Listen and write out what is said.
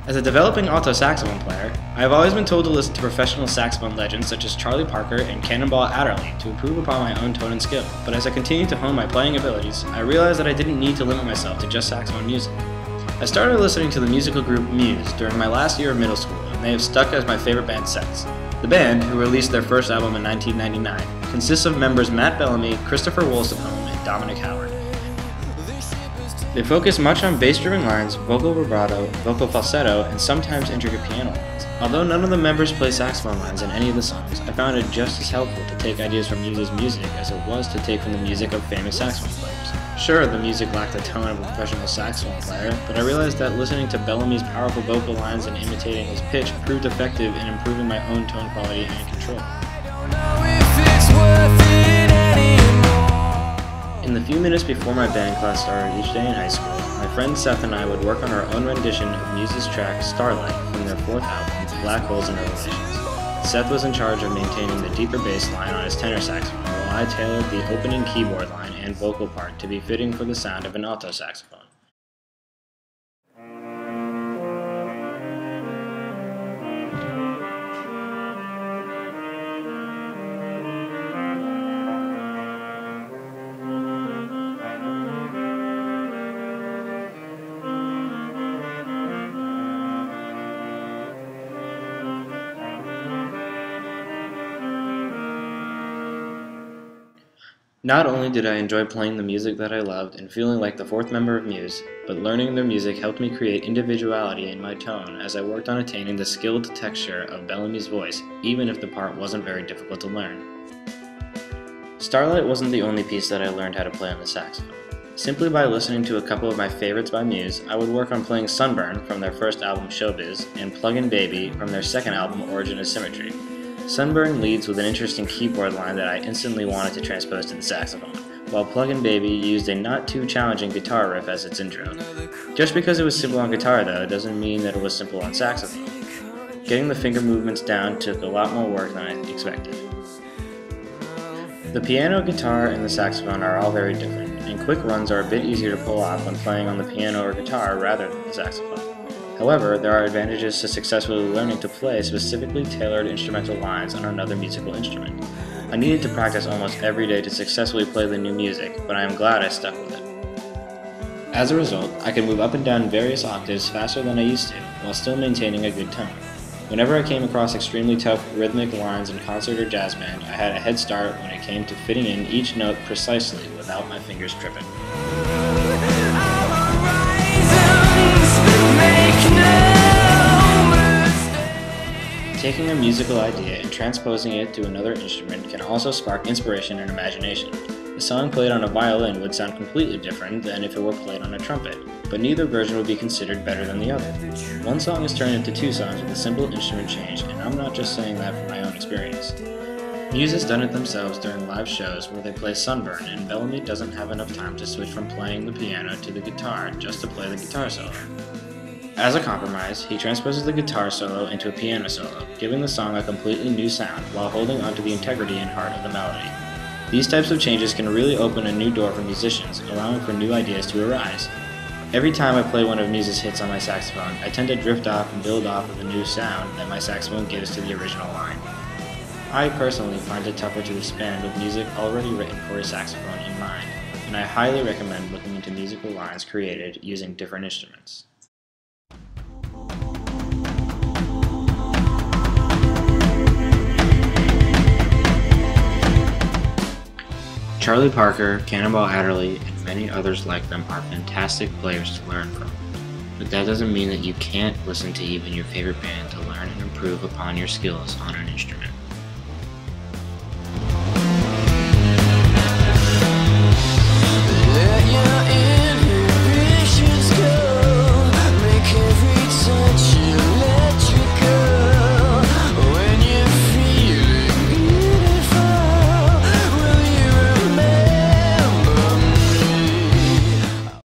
As a developing alto saxophone player, I have always been told to listen to professional saxophone legends such as Charlie Parker and Cannonball Adderley to improve upon my own tone and skill, but as I continued to hone my playing abilities, I realized that I didn't need to limit myself to just saxophone music. I started listening to the musical group Muse during my last year of middle school, and they have stuck as my favorite band since. The band, who released their first album in 1999, consists of members Matt Bellamy, Christopher Wolstenholme, and Dominic Howard. They focus much on bass-driven lines, vocal vibrato, vocal falsetto, and sometimes intricate piano lines. Although none of the members play saxophone lines in any of the songs, I found it just as helpful to take ideas from Muse's music as it was to take from the music of famous saxophone players. Sure, the music lacked the tone of a professional saxophone player, but I realized that listening to Bellamy's powerful vocal lines and imitating his pitch proved effective in improving my own tone quality and control. In the few minutes before my band class started each day in high school, my friend Seth and I would work on our own rendition of Muse's track Starlight from their fourth album, Black Holes and Revelations. Seth was in charge of maintaining the deeper bass line on his tenor saxophone, while I tailored the opening keyboard line and vocal part to be fitting for the sound of an alto saxophone. Not only did I enjoy playing the music that I loved and feeling like the fourth member of Muse, but learning their music helped me create individuality in my tone as I worked on attaining the skilled texture of Bellamy's voice, even if the part wasn't very difficult to learn. Starlight wasn't the only piece that I learned how to play on the saxophone. Simply by listening to a couple of my favorites by Muse, I would work on playing Sunburn from their first album Showbiz and Plug-in Baby from their second album Origin of Symmetry. Sunburn leads with an interesting keyboard line that I instantly wanted to transpose to the saxophone, while Plug-in Baby used a not too challenging guitar riff as its intro. Just because it was simple on guitar though, doesn't mean that it was simple on saxophone. Getting the finger movements down took a lot more work than I expected. The piano, guitar, and the saxophone are all very different, and quick runs are a bit easier to pull off when playing on the piano or guitar rather than the saxophone. However, there are advantages to successfully learning to play specifically tailored instrumental lines on another musical instrument. I needed to practice almost every day to successfully play the new music, but I am glad I stuck with it. As a result, I could move up and down various octaves faster than I used to, while still maintaining a good tone. Whenever I came across extremely tough rhythmic lines in concert or jazz band, I had a head start when it came to fitting in each note precisely without my fingers tripping. Taking a musical idea and transposing it to another instrument can also spark inspiration and imagination. A song played on a violin would sound completely different than if it were played on a trumpet, but neither version would be considered better than the other. One song is turned into two songs with a simple instrument change, and I'm not just saying that from my own experience. Muse has done it themselves during live shows where they play Sunburn, and Bellamy doesn't have enough time to switch from playing the piano to the guitar just to play the guitar solo. As a compromise, he transposes the guitar solo into a piano solo, giving the song a completely new sound while holding onto the integrity and heart of the melody. These types of changes can really open a new door for musicians, allowing for new ideas to arise. Every time I play one of Muse's hits on my saxophone, I tend to drift off and build off of the new sound that my saxophone gives to the original line. I personally find it tougher to expand with music already written for a saxophone in mind, and I highly recommend looking into musical lines created using different instruments. Charlie Parker, Cannonball Adderley, and many others like them are fantastic players to learn from. But that doesn't mean that you can't listen to even your favorite band to learn and improve upon your skills on an instrument.